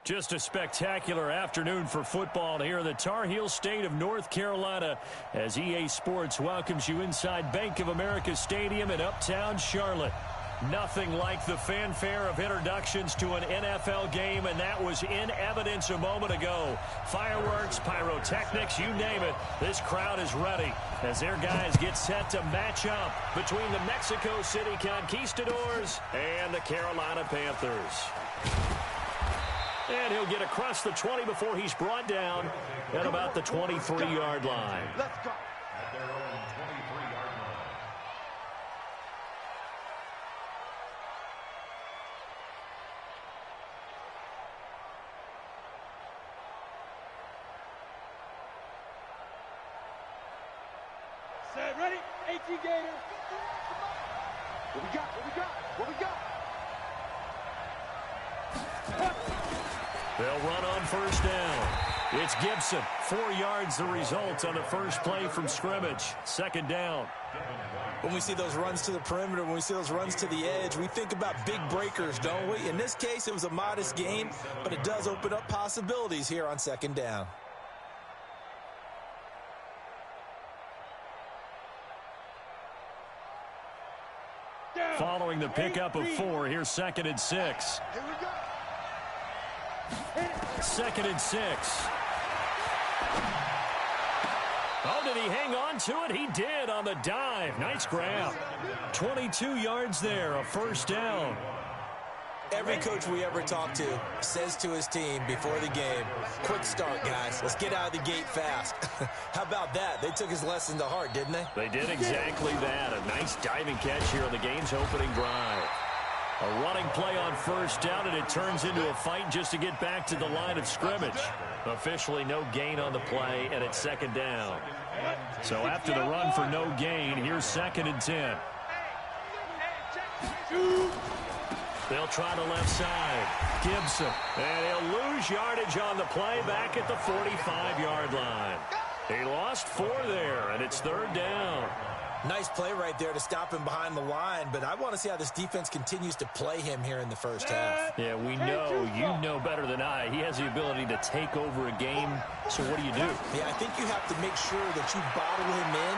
Just a spectacular afternoon for football here in the Tar Heel state of North Carolina as EA Sports welcomes you inside Bank of America Stadium in uptown Charlotte. Nothing like the fanfare of introductions to an NFL game, and that was in evidence a moment ago. Fireworks, pyrotechnics, you name it. This crowd is ready as their guys get set to match up between the Mexico City Conquistadors and the Carolina Panthers. And he'll get across the 20 before he's brought down at about the 23-yard line. Let's go. Set, ready? 18 Gator. What we got? What we got? What we got? They'll run on first down. It's Gibson. 4 yards the result on the first play from scrimmage. Second down. When we see those runs to the perimeter, when we see those runs to the edge, we think about big breakers, don't we? In this case, it was a modest gain, but it does open up possibilities here on second down. Following the pickup of 4, here's 2nd and 6. Here we go. 2nd and 6. Oh, did he hang on to it? He did on the dive. Nice grab. 22 yards there, a first down. Every coach we ever talk to says to his team before the game, quick start, guys. Let's get out of the gate fast. How about that? They took his lesson to heart, didn't they? They did exactly that. A nice diving catch here on the game's opening drive. A running play on first down, and it turns into a fight just to get back to the line of scrimmage. Officially no gain on the play, and it's second down. So after the run for no gain, here's 2nd and 10. They'll try the left side. Gibson. And he'll lose yardage on the play back at the 45-yard line. He lost 4 there, and it's third down. Nice play right there to stop him behind the line, but I want to see how this defense continues to play him here in the first half. Yeah, we know, you know better than I. He has the ability to take over a game, so what do you do? Yeah, I think you have to make sure that you bottle him in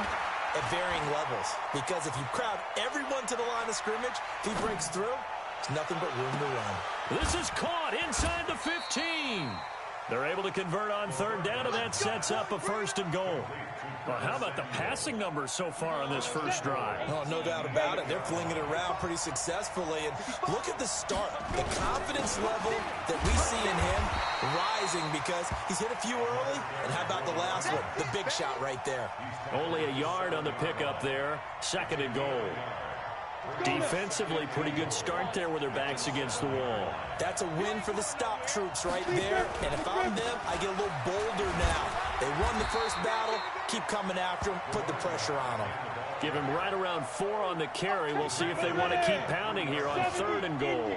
at varying levels, because if you crowd everyone to the line of scrimmage, if he breaks through, there's nothing but room to run. This is caught inside the 15. They're able to convert on third down, and that sets up a 1st and goal. Well, how about the passing numbers so far on this first drive? Oh, no doubt about it. They're flinging it around pretty successfully. And look at the start. The confidence level that we see in him rising because he's hit a few early. And how about the last one? The big shot right there. Only a yard on the pickup there. 2nd and goal. Defensively, pretty good start there with their backs against the wall. That's a win for the stop troops right there. And if I'm them, I get a little bolder now. They won the first battle. Keep coming after them. Put the pressure on them. Give him right around 4 on the carry. We'll see if they want to keep pounding here on 3rd and goal.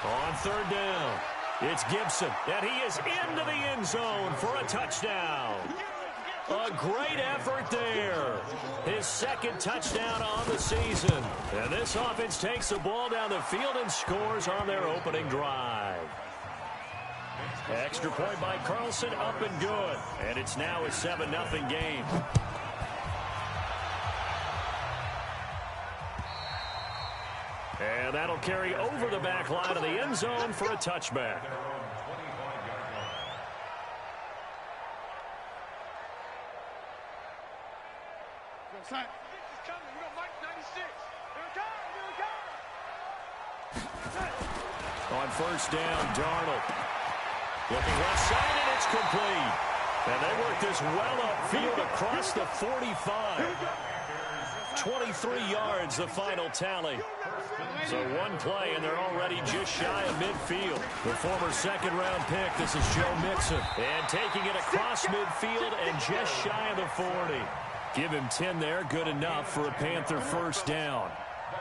On 3rd down, it's Gibson, and he is into the end zone for a touchdown. A great effort there. His 2nd touchdown on the season. And this offense takes the ball down the field and scores on their opening drive. Extra point by Carlson, up and good. And it's now a 7-0 game. And that'll carry over the back line of the end zone for a touchback. This is coming. We got Mike 96. Here we go. On first down, Darnold. Looking left side, and it's complete. And they work this well upfield across the 45. 23 yards, the final tally. So one play, and they're already just shy of midfield. The former second-round pick, this is Joe Mixon. And taking it across midfield and just shy of the 40. Give him 10 there, good enough for a Panther first down.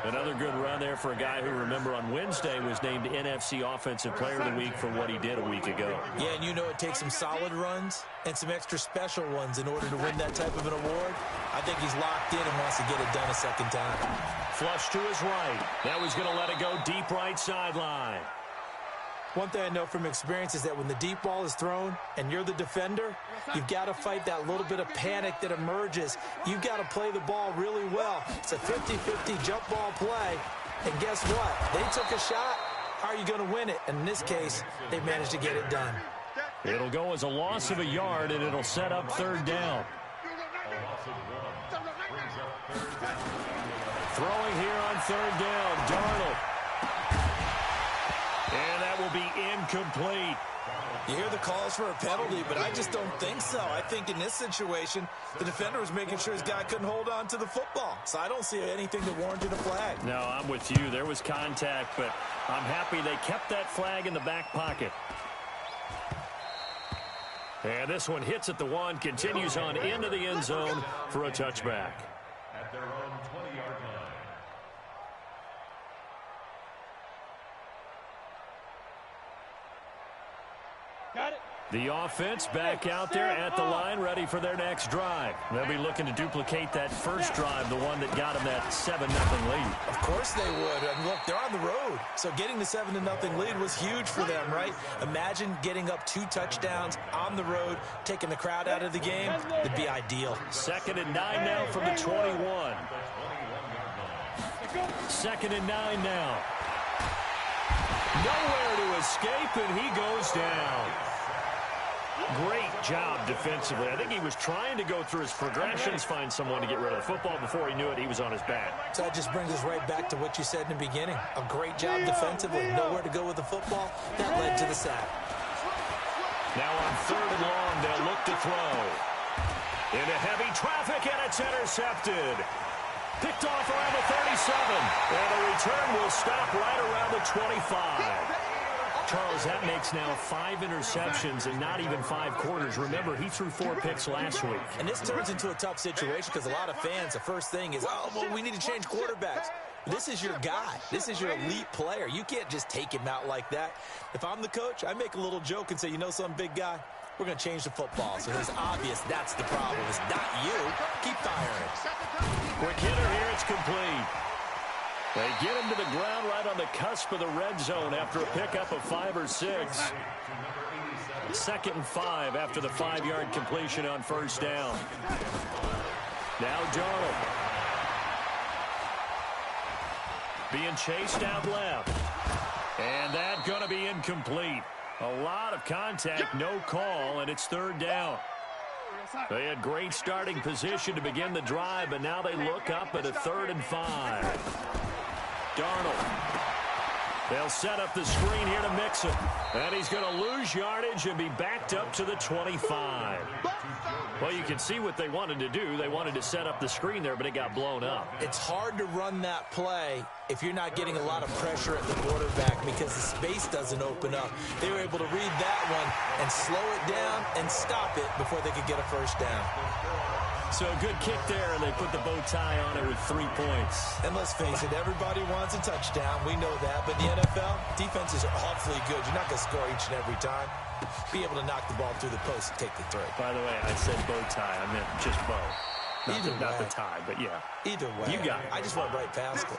Another good run there for a guy who, remember, on Wednesday was named NFC Offensive Player of the Week for what he did a week ago. Yeah, and you know it takes some solid runs and some extra special ones in order to win that type of an award. I think he's locked in and wants to get it done a second time. flush to his right. Now he's going to let it go deep right sideline. One thing I know from experience is that when the deep ball is thrown and you're the defender, you've got to fight that little bit of panic that emerges. You've got to play the ball really well. It's a 50-50 jump ball play. And guess what? They took a shot. How are you going to win it? And in this case, they managed to get it done. It'll go as a loss of a yard, and it'll set up third down. Throwing here on third down, Darnold. And that will be incomplete. You hear the calls for a penalty, but I just don't think so. I think in this situation, the defender was making sure his guy couldn't hold on to the football. So I don't see anything that warranted a flag. No, I'm with you. There was contact, but I'm happy they kept that flag in the back pocket. And this one hits at the 1, continues on into the end zone for a touchback. At their own 20-yard line. Got it. The offense back out there at the line, ready for their next drive. They'll be looking to duplicate that first drive, the one that got them that 7-0 lead. Of course they would. And look, they're on the road. So getting the 7-0 lead was huge for them, right? Imagine getting up 2 touchdowns on the road, taking the crowd out of the game. It'd be ideal. 2nd and 9 now from the 21. 2nd and 9 now. Nowhere to escape, and he goes down. Great job defensively. I think he was trying to go through his progressions, find someone to get rid of the football. Before he knew it, he was on his back. So that just brings us right back to what you said in the beginning. A great job defensively. Nowhere to go with the football. That led to the sack. Now on 3rd and long, they'll look to throw. Into heavy traffic, and it's intercepted. Picked off around the 37. And the return will stop right around the 25. Charles, that makes now 5 interceptions in not even 5 quarters. Remember, he threw 4 picks last week. And this turns into a tough situation because a lot of fans, the first thing is, oh, well, we need to change quarterbacks. This is your guy. This is your elite player. You can't just take him out like that. If I'm the coach, I make a little joke and say, you know something, big guy? We're going to change the football. So it's obvious that's the problem. It's not you. Keep firing. Quick hitter here. It's complete. They get him to the ground right on the cusp of the red zone after a pickup of 5 or 6. 2nd and 5 after the 5-yard completion on first down. Now Darnold. Being chased out left. And that's going to be incomplete. A lot of contact, no call, and it's 3rd down. They had great starting position to begin the drive, but now they look up at a 3rd and 5. Darnold. They'll set up the screen here to mix it. And he's going to lose yardage and be backed up to the 25. Well, you can see what they wanted to do. They wanted to set up the screen there, but it got blown up. It's hard to run that play if you're not getting a lot of pressure at the quarterback because the space doesn't open up. They were able to read that one and slow it down and stop it before they could get a first down. So a good kick there, and they put the bow tie on it with 3 points. And let's face it, everybody wants a touchdown. We know that. But in the NFL, defenses are awfully good. You're not going to score each and every time. Be able to knock the ball through the post and take the throw. By the way, I said bow tie. I meant just bow. Not the tie, but yeah. Either way. You got it. I just went right past it.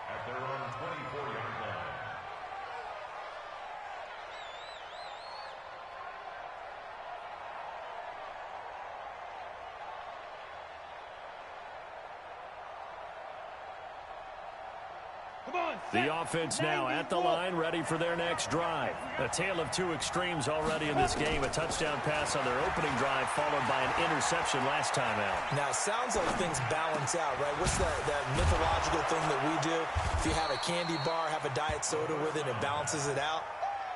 At their own 24-yard line. The offense now at the line, ready for their next drive. A tale of 2 extremes already in this game. A touchdown pass on their opening drive, followed by an interception last time out. Now, it sounds like things balance out, right? What's that mythological thing that we do? If you have a candy bar, have a diet soda with it, it balances it out.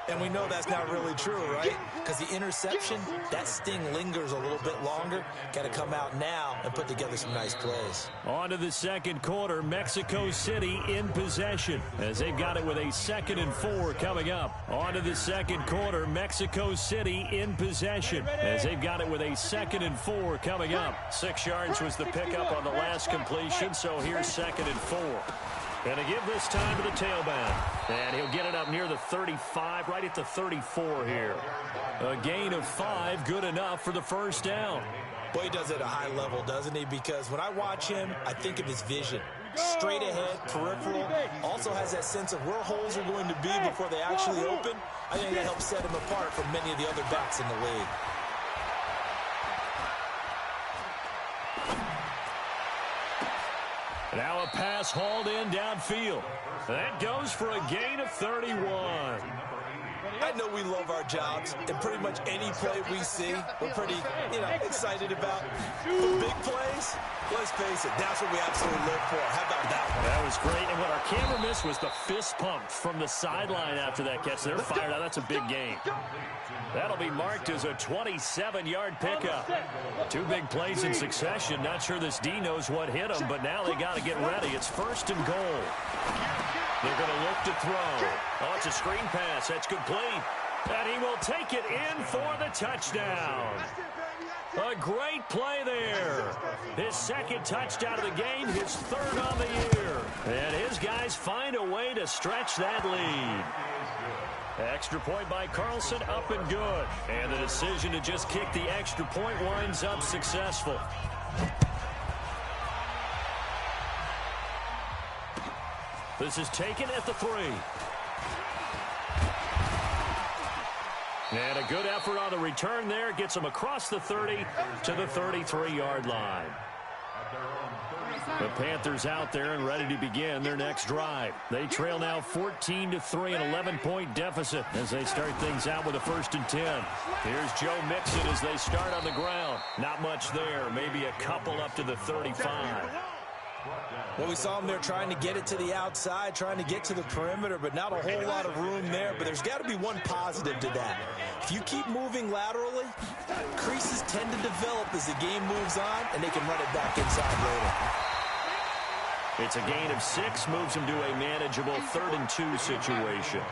And we know that's not really true, right? Because the interception, that sting lingers a little bit longer. Got to come out now and put together some nice plays. On to the second quarter, Mexico City in possession as they've got it with a 2nd and 4 coming up. On to the second quarter, Mexico City in possession as they've got it with a 2nd and 4 coming up. 6 yards was the pickup on the last completion, so here's 2nd and 4. And to give this time to the tailback. And he'll get it up near the 35, right at the 34 here. A gain of 5, good enough for the first down. Boy, he does it at a high level, doesn't he? Because when I watch him, I think of his vision. Straight ahead, peripheral. Also has that sense of where holes are going to be before they actually open. I think that helps set him apart from many of the other backs in the league. Now a pass hauled in downfield. That goes for a gain of 31. I know we love our jobs, and pretty much any play we see, we're pretty, excited about. But big plays, let's face it, that's what we absolutely live for. How about that one? That was great, and what our camera missed was the fist pump from the sideline after that catch. They're fired out. That's a big gain. That'll be marked as a 27-yard pickup. Two big plays in succession. Not sure this D knows what hit him, but now they got to get ready. It's 1st and goal. They're going to look to throw. Oh, it's a screen pass. That's complete. And he will take it in for the touchdown. A great play there. His 2nd touchdown of the game, his 3rd on the year. And his guys find a way to stretch that lead. Extra point by Carlson, up and good. And the decision to just kick the extra point winds up successful. This is taken at the 3. And a good effort on the return there. Gets him across the 30 to the 33-yard line. The Panthers out there and ready to begin their next drive. They trail now 14-3, an 11-point deficit as they start things out with a 1st and 10. Here's Joe Mixon as they start on the ground. Not much there, maybe a couple up to the 35. Well, we saw him there trying to get it to the outside, trying to get to the perimeter, but not a whole lot of room there. But there's got to be one positive to that. If you keep moving laterally, creases tend to develop as the game moves on, and they can run it back inside later. It's a gain of 6, moves him to a manageable 3rd and 2 situation.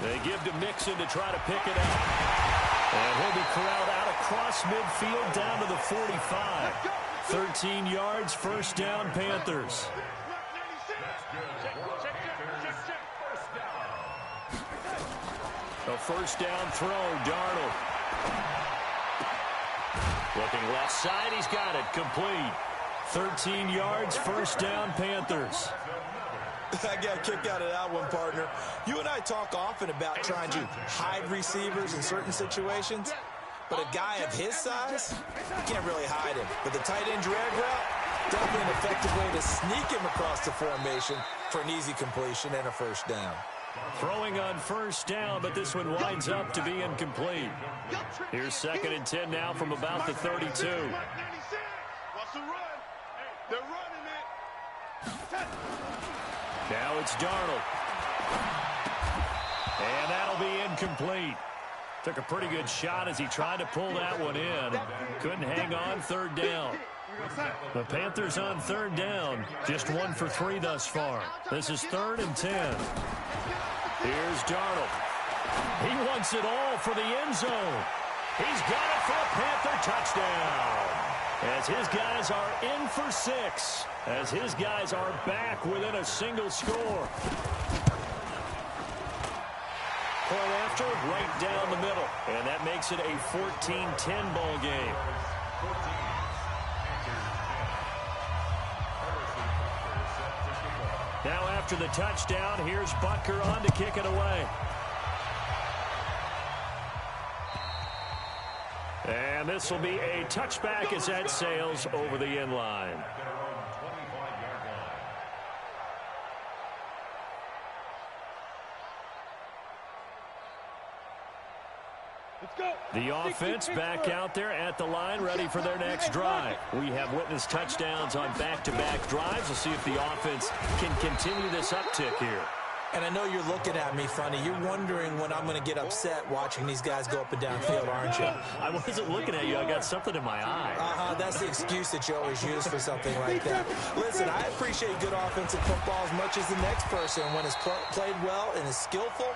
They give to Mixon to try to pick it up. And he'll be corralled out across midfield down to the 45. 13 yards, 1st down, Panthers. A 1st down throw, Darnold. Looking left side, he's got it, complete. 13 yards, 1st down, Panthers. I got a kick out of that one, partner. You and I talk often about trying to hide receivers in certain situations, but a guy of his size, you can't really hide him. But the tight end drag route, definitely an effective way to sneak him across the formation for an easy completion and a 1st down. Throwing on 1st down, but this one winds up to be incomplete. Here's 2nd and 10 now from about the 32. What's the run? They're running it. Now it's Darnold. And that'll be incomplete. Took a pretty good shot as he tried to pull that one in. Couldn't hang on, 3rd down. The Panthers on 3rd down. Just 1 for 3 thus far. This is 3rd and 10. Here's Darnold. He wants it all for the end zone. He's got it for a Panther touchdown. As his guys are in for 6. As his guys are back within a single score. Point after, right down the middle. And that makes it a 14-10 ball game. Now after the touchdown, here's Butker on to kick it away. And this will be a touchback as that sails over the end line. The offense back out there at the line, ready for their next drive. We have witnessed touchdowns on back-to-back drives. We'll see if the offense can continue this uptick here. And I know you're looking at me funny. You're wondering when I'm going to get upset watching these guys go up and down field, aren't you? I wasn't looking at you. I got something in my eye. That's the excuse that you always use for something like that. Listen, I appreciate good offensive football as much as the next person. When it's played well and is skillful,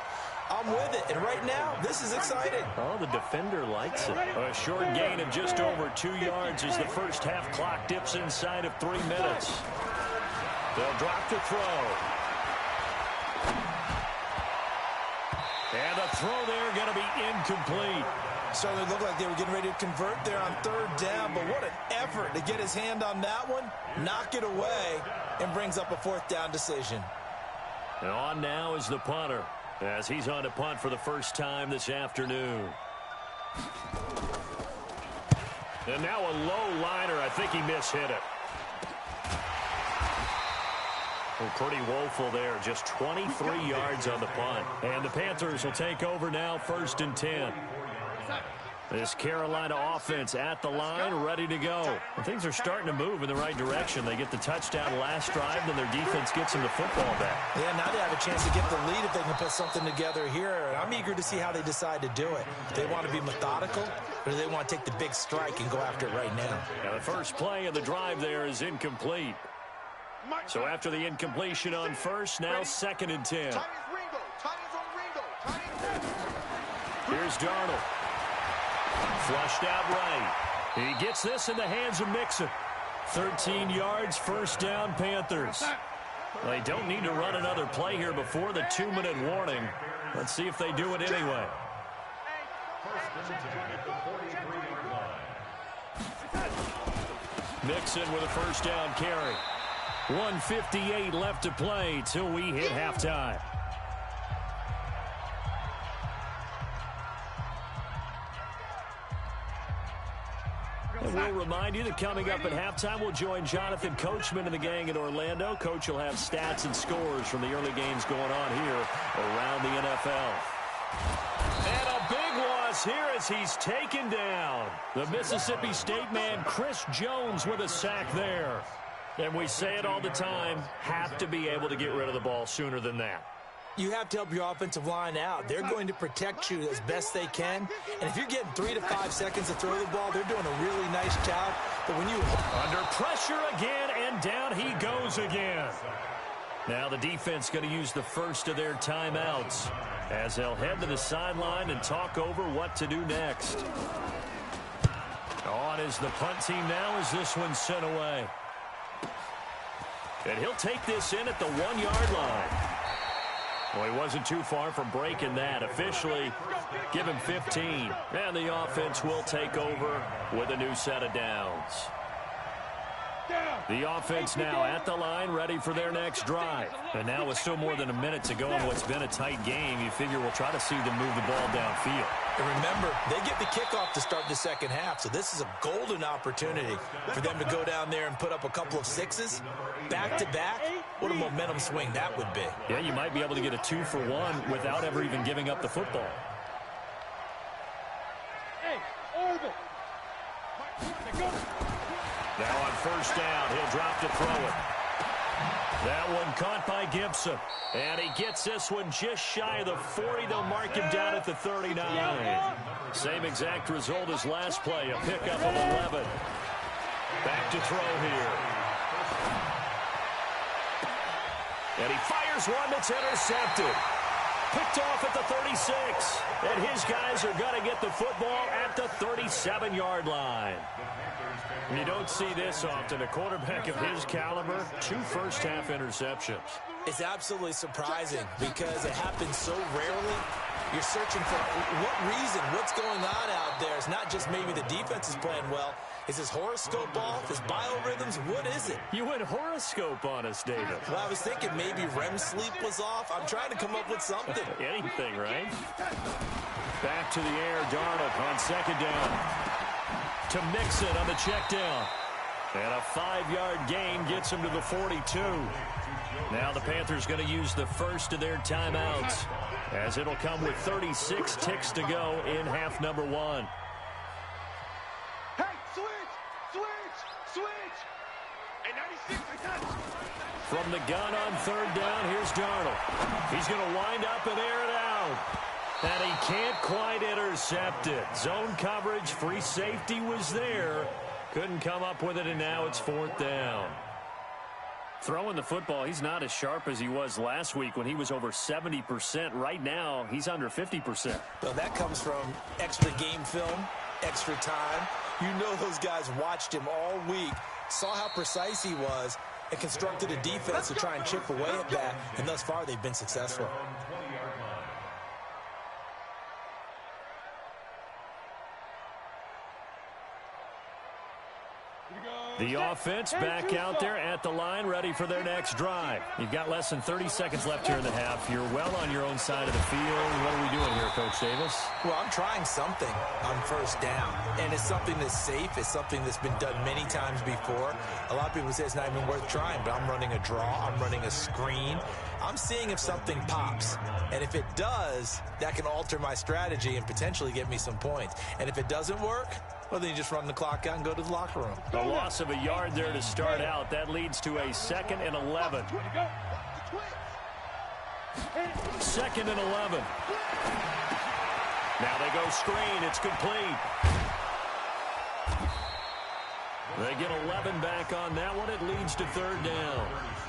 I'm with it. And right now, this is exciting. Oh, the defender likes it. A short gain of just over 2 yards as the first half clock dips inside of 3 minutes. They'll drop to throw. And the throw there going to be incomplete. Certainly looked like they were getting ready to convert there on third down, but what an effort to get his hand on that one, knock it away, and brings up a fourth down decision. And on now is the punter, as he's on to punt for the first time this afternoon. And now a low liner. I think he mishit it. Well, pretty woeful there. Just 23 yards on the punt. And the Panthers will take over now, 1st and 10. This Carolina offense at the line, ready to go. And things are starting to move in the right direction. They get the touchdown last drive, then their defense gets them the football back. Yeah, now they have a chance to get the lead if they can put something together here. I'm eager to see how they decide to do it. Do they want to be methodical, or do they want to take the big strike and go after it right now? Now the first play of the drive there is incomplete. So after the incompletion on first, now 2nd and 10. Here's Darnold. Flushed out right. He gets this in the hands of Mixon. 13 yards, 1st down, Panthers. They don't need to run another play here before the 2-minute warning. Let's see if they do it anyway. Mixon with a 1st down carry. 1:58 left to play till we hit halftime. And we'll remind you that coming up at halftime, we'll join Jonathan Coachman and the gang in Orlando. Coach will have stats and scores from the early games going on here around the NFL. And a big loss here as he's taken down. The Mississippi State man, Chris Jones, with a sack there. And we say it all the time, have to be able to get rid of the ball sooner than that. You have to help your offensive line out. They're going to protect you as best they can. And if you're getting 3 to 5 seconds to throw the ball, they're doing a really nice job. But when you... Under pressure again, and down he goes again. Now the defense going to use the first of their timeouts as they'll head to the sideline and talk over what to do next. On is the punt team now as this one's sent away. And he'll take this in at the 1-yard line. Well, he wasn't too far from breaking that. Officially, give him 15. And the offense will take over with a new set of downs. The offense now at the line, ready for their next drive. And now with still more than a minute to go in what's been a tight game, you figure we'll try to see them move the ball downfield. And remember, they get the kickoff to start the second half, so this is a golden opportunity for them to go down there and put up a couple of sixes. Back-to-back, what a momentum swing that would be. Yeah, you might be able to get a 2-for-1 without ever even giving up the football. Now on 1st down, he'll drop to throw it. That one caught by Gibson. And he gets this one just shy of the 40. They'll mark him down at the 39. Same exact result as last play, a pickup of 11. Back to throw here. And he fires one that's intercepted. Picked off at the 36. And his guys are going to get the football at the 37-yard line. You don't see this often. A quarterback of his caliber, 2 first-half interceptions. It's absolutely surprising because it happens so rarely. You're searching for what reason, what's going on out there. It's not just maybe the defense is playing well. Is his horoscope off? His biorhythms? What is it? You went horoscope on us, David. Well, I was thinking maybe REM sleep was off. I'm trying to come up with something. Anything, right? Back to the air, Darnold on 2nd down. To Mixon on the check down. And a 5-yard gain gets him to the 42. Now the Panthers going to use the first of their timeouts as it'll come with 36 ticks to go in half number 1. Hey, switch! Hey, 96, I got it. From the gun on 3rd down, here's Darnold. He's going to wind up and air it out. And he can't quite intercept it. Zone coverage, free safety was there. Couldn't come up with it, and now it's 4th down. Throwing the football, he's not as sharp as he was last week when he was over 70%. Right now, he's under 50%. Well, that comes from extra game film, extra time. You know those guys watched him all week, saw how precise he was, and constructed a defense to try and chip away at that, and thus far they've been successful. The offense back out there at the line, ready for their next drive. You've got less than 30 seconds left here in the half. You're well on your own side of the field. What are we doing here, Coach Davis? Well, I'm trying something on first down, and it's something that's safe. It's something that's been done many times before. A lot of people say it's not even worth trying, but I'm running a draw. I'm running a screen. I'm seeing if something pops, and if it does, that can alter my strategy and potentially get me some points. And if it doesn't work, well, then you just run the clock out and go to the locker room. A loss of a yard there to start out. That leads to a 2nd and 11. 2nd and 11. Now they go screen. It's complete. They get 11 back on that one. It leads to 3rd down.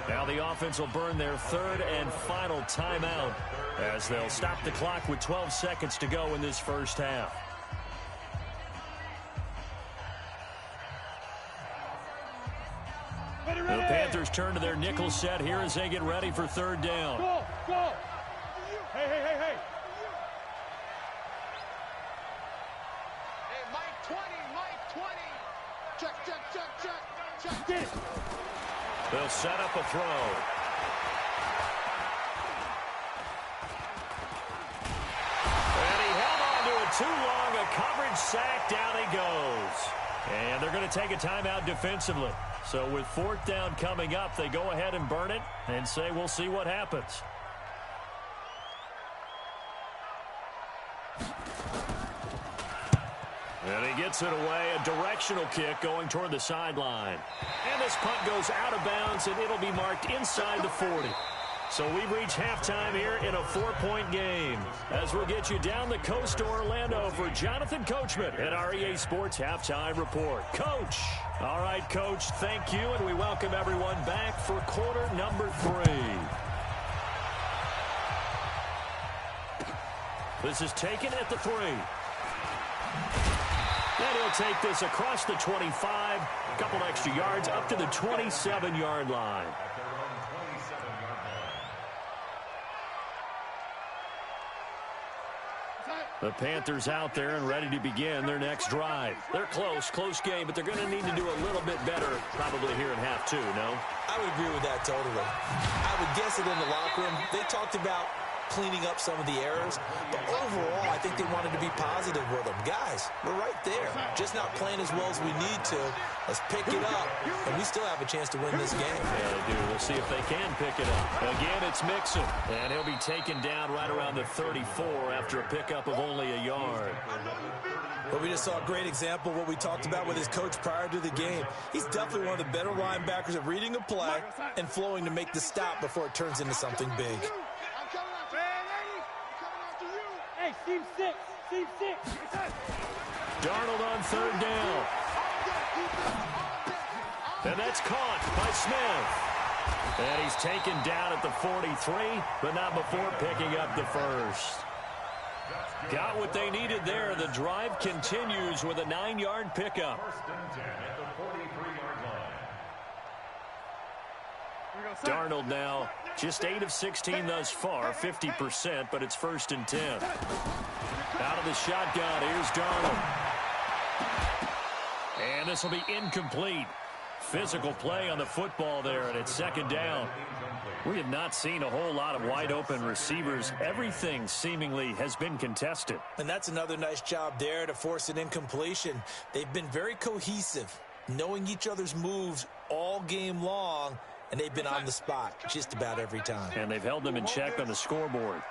Now the offense will burn their 3rd and final timeout as they'll stop the clock with 12 seconds to go in this first half. The Panthers turn to their nickel set here as they get ready for 3rd down. Go, go. Hey, hey, hey, hey. Hey, Mike 20, Mike 20. Check, check, check, check, check. Get it. They'll set up a throw. And he held on to it too long. A coverage sack. Down he goes. And they're going to take a timeout defensively. So with 4th down coming up, they go ahead and burn it and say we'll see what happens. And he gets it away. A directional kick going toward the sideline. And this punt goes out of bounds, and it'll be marked inside the 40. So we've reached halftime here in a 4-point game. As we'll get you down the coast to Orlando for Jonathan Coachman at our EA Sports Halftime Report. Coach. All right, Coach, thank you, and we welcome everyone back for quarter number 3. This is taken at the 3. And he'll take this across the 25, a couple extra yards up to the 27-yard line. The Panthers out there and ready to begin their next drive. They're close game, but they're going to need to do a little bit better probably here in half 2, no? I would agree with that totally. I would guess it in the locker room. They talked about cleaning up some of the errors, but overall, I think they wanted to be positive with them. Guys, we're right there. Just not playing as well as we need to. Let's pick it up, and we still have a chance to win this game. Yeah, they do. We'll see if they can pick it up. Again, it's Mixon, and he'll be taken down right around the 34 after a pickup of only a yard. But we just saw a great example of what we talked about with his coach prior to the game. He's definitely one of the better linebackers at reading a play and flowing to make the stop before it turns into something big. Hey, team 6, team 6. Darnold on 3rd down. And that's caught by Smith. And he's taken down at the 43, but not before picking up the 1st. Got what they needed there. The drive continues with a 9-yard pickup. Darnold now just 8 of 16 thus far, 50%, but it's 1st and 10. Out of the shotgun, here's Darnold. And this will be incomplete. Physical play on the football there, and it's 2nd down. We have not seen a whole lot of wide-open receivers. Everything seemingly has been contested. And that's another nice job there to force an incompletion. They've been very cohesive, knowing each other's moves all game long, and they've been on the spot just about every time. And they've held them in check on the scoreboard.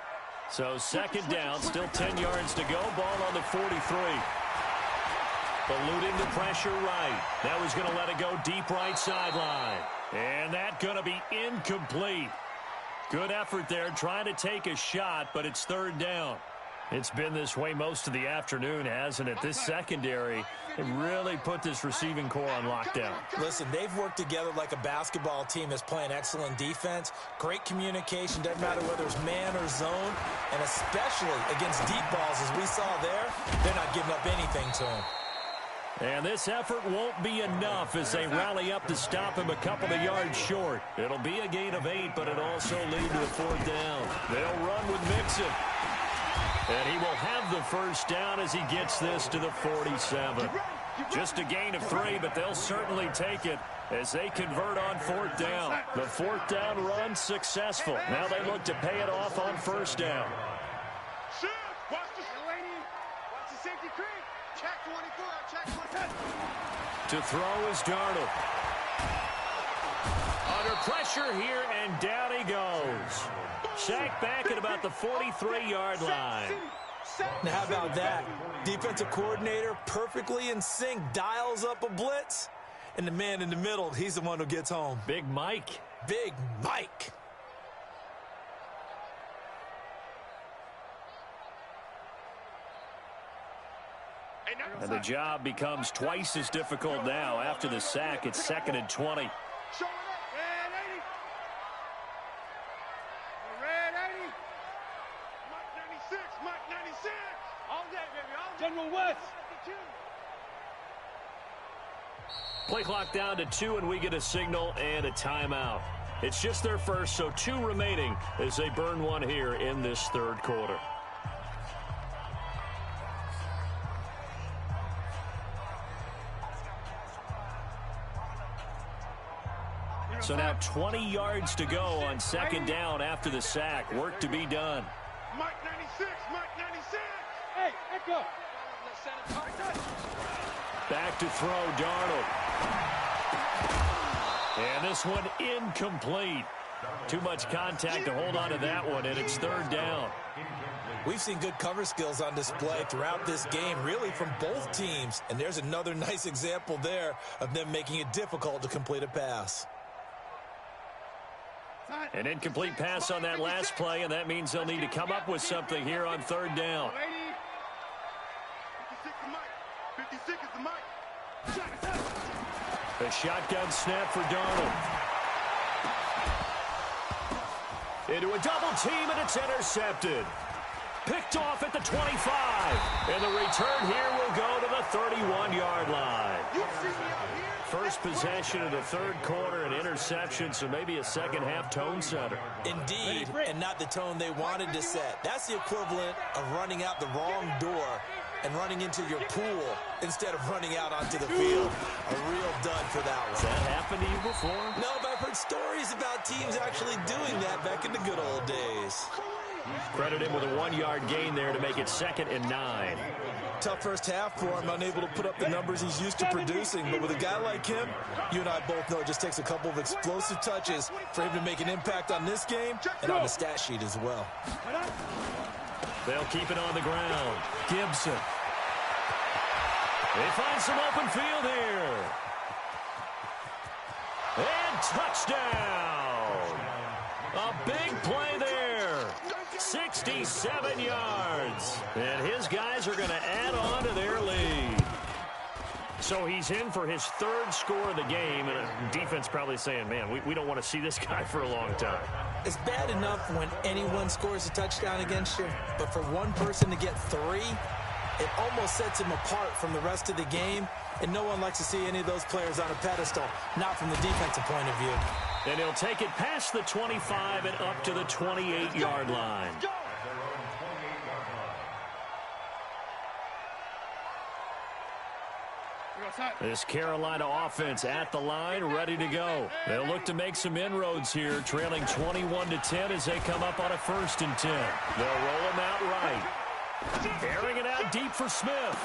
So 2nd down, still 10 yards to go. Ball on the 43. Eluding the pressure right. That was going to let it go deep right sideline. And that going to be incomplete. Good effort there, trying to take a shot, but it's 3rd down. It's been this way most of the afternoon, hasn't it? This secondary, it really put this receiving core on lockdown. Listen, they've worked together like a basketball team that's playing excellent defense. Great communication, doesn't matter whether it's man or zone, and especially against deep balls, as we saw there, they're not giving up anything to them. And this effort won't be enough as they rally up to stop him a couple of yards short. It'll be a gain of 8, but it'll also lead to a 4th down. They'll run with Mixon. And he will have the first down as he gets this to the 47. Just a gain of 3, but they'll certainly take it as they convert on 4th down. The 4th down run successful. Now they look to pay it off on 1st down. Watch the safety creep. Check 24, check 24. To throw is Darnold. Under pressure here, and down he goes. Sacked back at about the 43-yard line. Now, how about that? Defensive coordinator perfectly in sync, dials up a blitz, and the man in the middle, he's the one who gets home. Big Mike. Big Mike. And the job becomes twice as difficult now. After the sack, it's 2nd and 20. Red 80. Red 80. Mike 96. Mike 96. All day, baby. All day. General West. Play clock down to 2, and we get a signal and a timeout. It's just their first, so 2 remaining as they burn one here in this 3rd quarter. So now 20 yards to go on 2nd down after the sack. Work to be done. Mike 96. Mike 96. Hey, Echo. Back to throw, Darnold. And this one incomplete. Too much contact to hold on to that one, and it's 3rd down. We've seen good cover skills on display throughout this game, really from both teams. And there's another nice example there of them making it difficult to complete a pass. An incomplete pass on that last play, and that means they'll need to come up with something here on 3rd down. 56 is the mic. A shotgun snap for Darnold. Into a double team, and it's intercepted. Picked off at the 25. And the return here will go to the 31-yard line. First possession of the 3rd quarter, an interception, so maybe a second-half tone setter. Indeed, and not the tone they wanted to set. That's the equivalent of running out the wrong door and running into your pool instead of running out onto the field. A real dud for that one. Has that happened to you before? No, but I've heard stories about teams actually doing that back in the good old days. Credit him with a 1-yard gain there to make it 2nd and 9. Tough first half for him, unable to put up the numbers he's used to producing. But with a guy like him, you and I both know it just takes a couple of explosive touches for him to make an impact on this game and on the stat sheet as well. They'll keep it on the ground. Gibson. They find some open field here. And touchdown. A big play there. 67 yards. And his guys are going to add on to their lead. So he's in for his 3rd score of the game, and the defense probably saying, man, we don't want to see this guy for a long time. It's bad enough when anyone scores a touchdown against you, but for one person to get 3, it almost sets him apart from the rest of the game, and no one likes to see any of those players on a pedestal, not from the defensive point of view. And he'll take it past the 25 and up to the 28-yard line. This Carolina offense at the line, ready to go. They'll look to make some inroads here, trailing 21-10 as they come up on a 1st and 10. They'll roll him out right. Airing it out deep for Smith.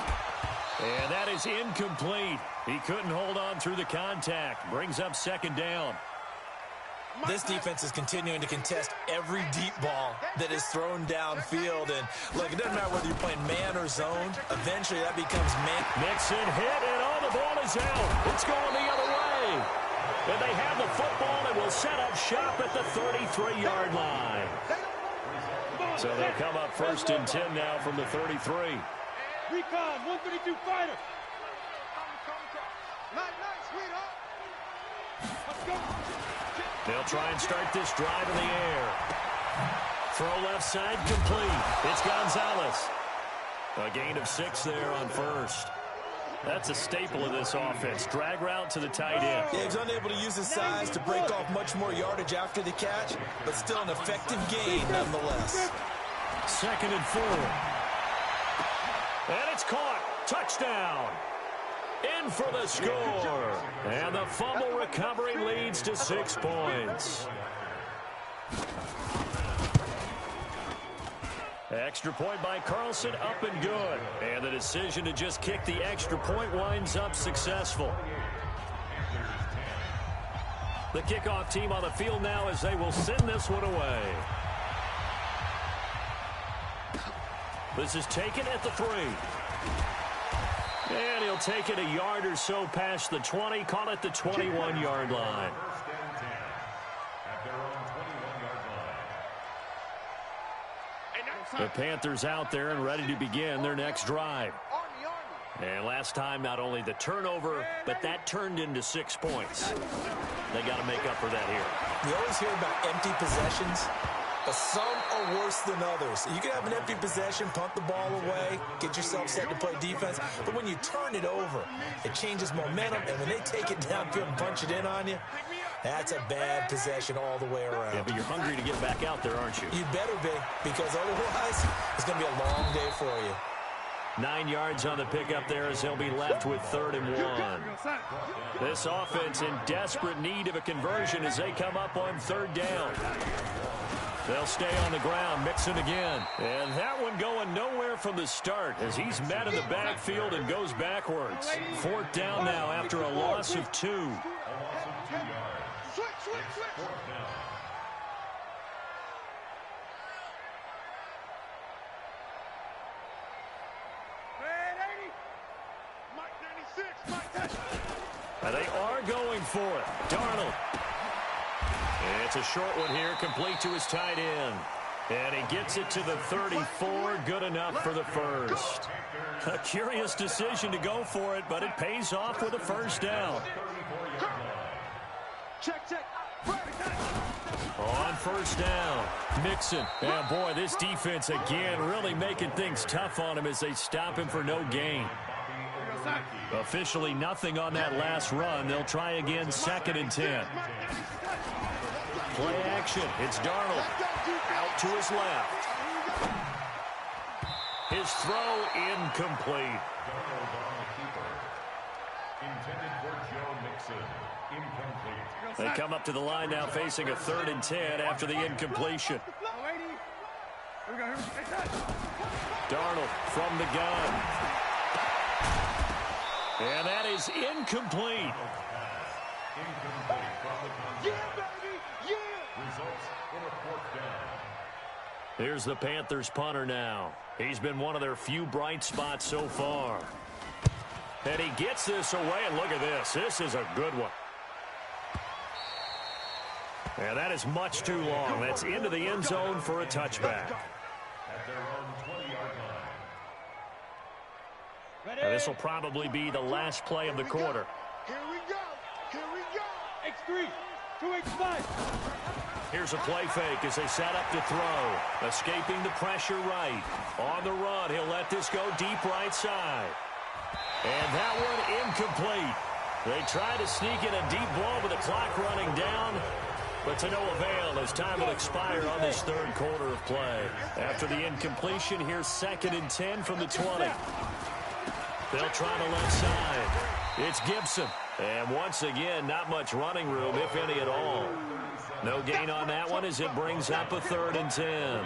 And that is incomplete. He couldn't hold on through the contact. Brings up 2nd down. This defense is continuing to contest every deep ball that is thrown downfield. And, look, it doesn't matter whether you're playing man or zone. Eventually, that becomes man. Mixon hit, and the ball is out. It's going the other way. And they have the football and will set up shop at the 33-yard line. So they'll come up 1st and 10 now from the 33. Recon, 132 fighter. Let's go. They'll try and start this drive in the air. Throw left side complete. It's Gonzalez. A gain of 6 there on 1st. That's a staple of this offense. Drag route to the tight end. Yeah, he's unable to use his size to break off much more yardage after the catch, but still an effective gain nonetheless. 2nd and 4. And it's caught. Touchdown. In for the score. And the fumble recovery leads to 6 points. Extra point by Carlson, up and good. And the decision to just kick the extra point winds up successful. The kickoff team on the field now as they will send this one away. This is taken at the 3. And he'll take it a yard or so past the 20, call it the 21-yard line. The Panthers out there and ready to begin their next drive. And last time, not only the turnover, but that turned into 6 points. They got to make up for that here. We always hear about empty possessions, but some are worse than others. You can have an empty possession, punt the ball away, get yourself set to play defense, but when you turn it over, it changes momentum, and when they take it downfield and punch it in on you, that's a bad possession all the way around. Yeah, but you're hungry to get back out there, aren't you? You better be, because otherwise it's going to be a long day for you. 9 yards on the pickup there as they'll be left with 3rd and 1. This offense in desperate need of a conversion as they come up on 3rd down. They'll stay on the ground, Mixon again. And that one going nowhere from the start as he's met in the backfield and goes backwards. 4th down now after a loss of 2. And they are going for it. Darnold. And it's a short one here, complete to his tight end. And he gets it to the 34, good enough for the first. A curious decision to go for it, but it pays off with a 1st down. Check. On 1st down, Mixon. And boy, this defense again really making things tough on him as they stop him for no gain. Officially nothing on that last run. They'll try again, 2nd and 10. Play action. It's Darnold. Out to his left. His throw incomplete. Intended for Joe Mixon. Incomplete. They come up to the line now facing a 3rd and 10 after the incompletion. Darnold from the gun. And that is incomplete. Incomplete from the gun. Yeah, baby! Yeah! Results in a 4th down. Here's the Panthers punter now. He's been one of their few bright spots so far. And he gets this away, and look at this. This is a good one. And that is much too long. That's into the end zone for a touchback. At their own 20-yard line. And this will probably be the last play of the quarter. Here we go! X3, 2X5. Here's a play fake as they set up to throw. Escaping the pressure right. On the run, he'll let this go deep right side. And that one incomplete. They try to sneak in a deep ball with the clock running down, but to no avail as time will expire on this 3rd quarter of play. After the incompletion, here's 2nd and 10 from the 20. They'll try the left side. It's Gibson. And once again, not much running room, if any at all. No gain on that one as it brings up a 3rd and 10.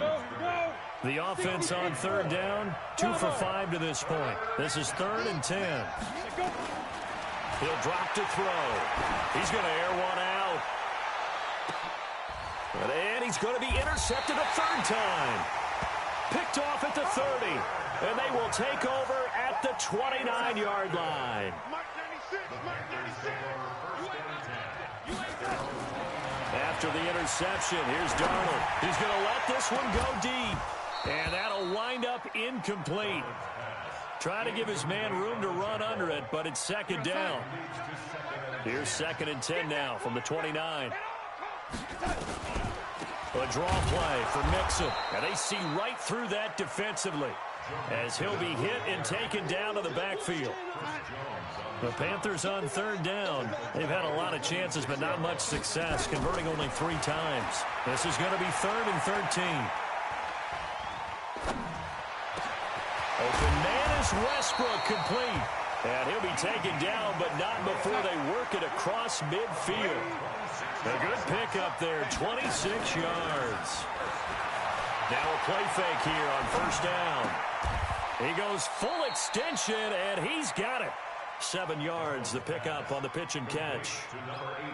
The offense on 3rd down, 2 for 5 to this point. This is 3rd and 10. He'll drop to throw. He's going to air one out. And he's going to be intercepted a 3rd time. Picked off at the 30. And they will take over at the 29-yard line. After the interception, here's Darnold. He's going to let this one go deep. And that'll wind up incomplete. Try to give his man room to run under it, but it's 2nd down. Here's 2nd and 10 now from the 29. A draw play for Mixon. And they see right through that defensively. as he'll be hit and taken down to the backfield. The Panthers on third down. They've had a lot of chances, but not much success, converting only 3 times. This is going to be 3rd and 13. Open man is Westbrook, complete. And he'll be taken down, but not before they work it across midfield. A good pickup there, 26 yards. Now a play fake here on first down. He goes full extension, and he's got it. 7 yards, the pickup on the pitch and catch.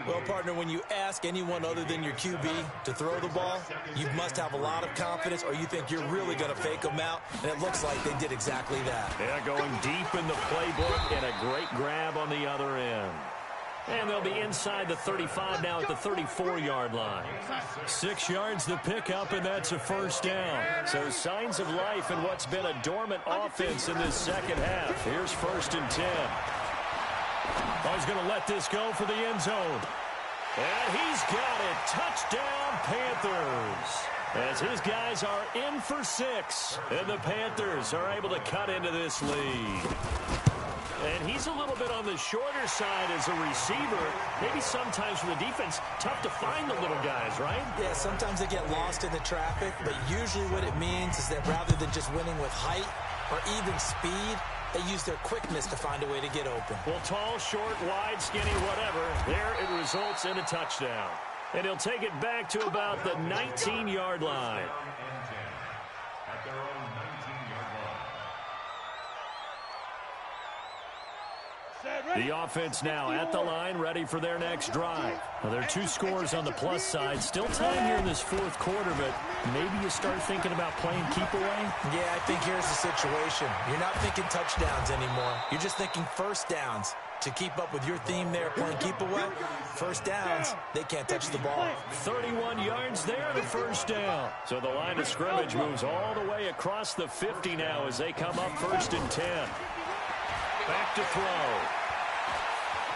Well, partner, when you ask anyone other than your QB to throw the ball, you must have a lot of confidence, or you think you're really going to fake them out, and it looks like they did exactly that. Yeah, going deep in the playbook, and a great grab on the other end. And they'll be inside the 35 now at the 34-yard line. 6 yards the pickup, and that's a first down. So signs of life in what's been a dormant offense in this second half. Here's 1st and 10. Oh, he's going to let this go for the end zone. And he's got it. Touchdown, Panthers. As his guys are in for 6. And the Panthers are able to cut into this lead. And he's a little bit on the shorter side as a receiver. Maybe sometimes for the defense, tough to find the little guys, right? Yeah, sometimes they get lost in the traffic, but usually what it means is that rather than just winning with height or even speed, they use their quickness to find a way to get open. Well, tall, short, wide, skinny, whatever, there it results in a touchdown. And he'll take it back to about the 19-yard line. At their own 19-yard line. The offense now at the line, ready for their next drive. Well, there are 2 scores on the plus side. Still time here in this 4th quarter, but maybe you start thinking about playing keep away? Yeah, I think here's the situation. You're not thinking touchdowns anymore. You're just thinking first downs. To keep up with your theme there, playing keep away, first downs, they can't touch the ball. 31 yards there, the first down. So the line of scrimmage moves all the way across the 50 now as they come up 1st and 10. Back to throw.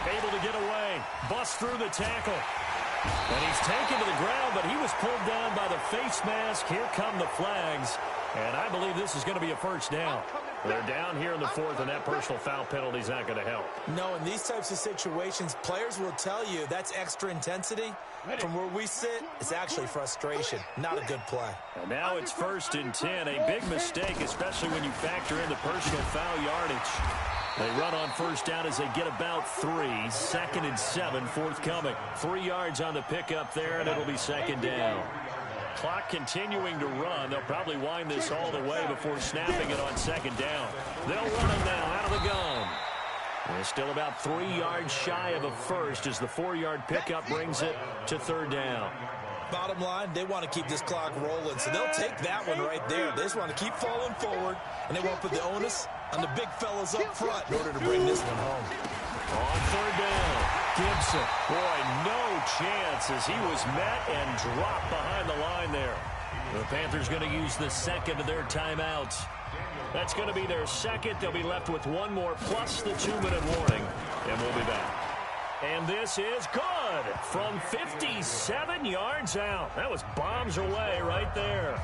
Able to get away. Busts through the tackle. And he's taken to the ground, but he was pulled down by the face mask. Here come the flags. And I believe this is going to be a first down. They're down here in the 4th, and that personal foul penalty is not going to help. No, in these types of situations, players will tell you that's extra intensity. From where we sit, it's actually frustration. Not a good play. And now it's 1st and 10. A big mistake, especially when you factor in the personal foul yardage. They run on first down as they get about 3. 2nd and 7 forthcoming. 3 yards on the pickup there, and it'll be 2nd down. Clock continuing to run. They'll probably wind this all the way before snapping it on 2nd down. They'll run it now out of the gun. They're still about 3 yards shy of a first as the 4-yard pickup brings it to 3rd down. Bottom line, they want to keep this clock rolling, so they'll take that one right there. They just want to keep falling forward, and they won't put the onus on the big fellas up front in order to bring this one home. On 3rd down, Gibson. Boy, no chance as he was met and dropped behind the line there. The Panthers going to use the 2nd of their timeouts. That's going to be their 2nd. They'll be left with 1 more plus the 2-minute warning, and we'll be back. And this is good from 57 yards out. That was bombs away right there.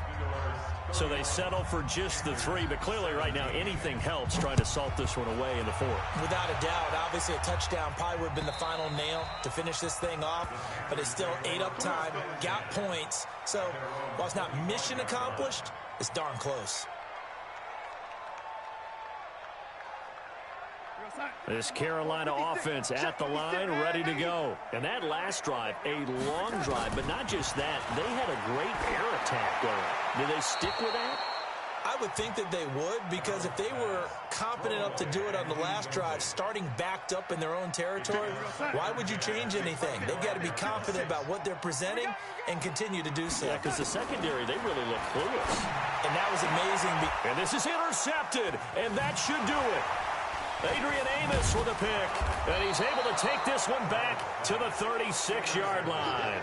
So they settle for just the 3, but clearly right now anything helps trying to salt this one away in the 4th. Without a doubt, obviously a touchdown probably would have been the final nail to finish this thing off, but it's still 8 up time, got points. So while it's not mission accomplished, it's darn close. This Carolina offense at the line, ready to go. And that last drive, a long drive, but not just that. They had a great air attack going. Do they stick with that? I would think that they would, because if they were competent enough to do it on the last drive, starting backed up in their own territory, why would you change anything? They've got to be confident about what they're presenting and continue to do so. Yeah, because the secondary, they really look clueless. And that was amazing. And this is intercepted, and that should do it. Adrian Amos with a pick, and he's able to take this one back to the 36-yard line.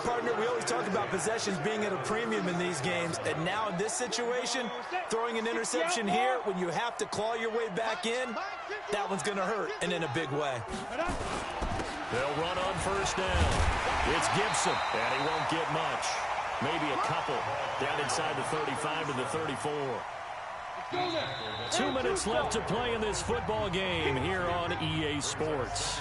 Partner, we always talk about possessions being at a premium in these games, and now in this situation, throwing an interception here when you have to claw your way back in, that one's going to hurt, and in a big way. They'll run on first down. It's Gibson, and he won't get much. Maybe a couple down inside the 35 to the 34. 2 minutes left to play in this football game here on EA Sports.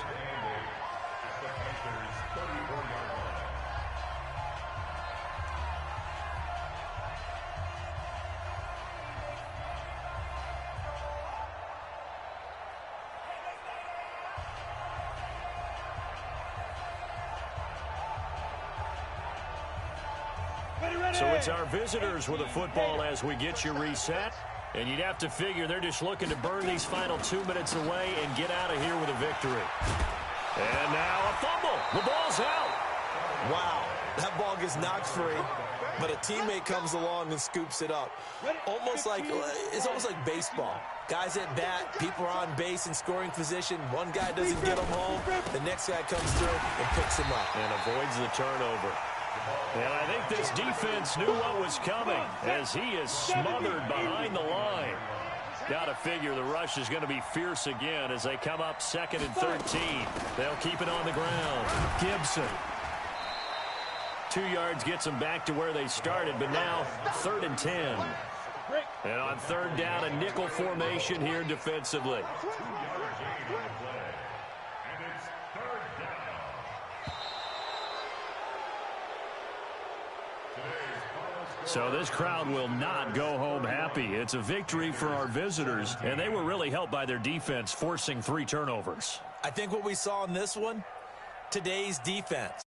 So it's our visitors with the football as we get you reset. And you'd have to figure they're just looking to burn these final 2 minutes away and get out of here with a victory. And now a fumble. The ball's out. Wow, that ball gets knocked free, but a teammate comes along and scoops it up. It's almost like baseball. Guys at bat, people are on base in scoring position. One guy doesn't get them home. The next guy comes through and picks him up. And avoids the turnover. And I think this defense knew what was coming as he is smothered behind the line. Got to figure the rush is going to be fierce again as they come up 2nd and 13. They'll keep it on the ground. Gibson. 2 yards gets them back to where they started, but now 3rd and 10. And on 3rd down, a nickel formation here defensively. So this crowd will not go home happy. It's a victory for our visitors, and they were really helped by their defense forcing 3 turnovers. I think what we saw in this one, today's defense.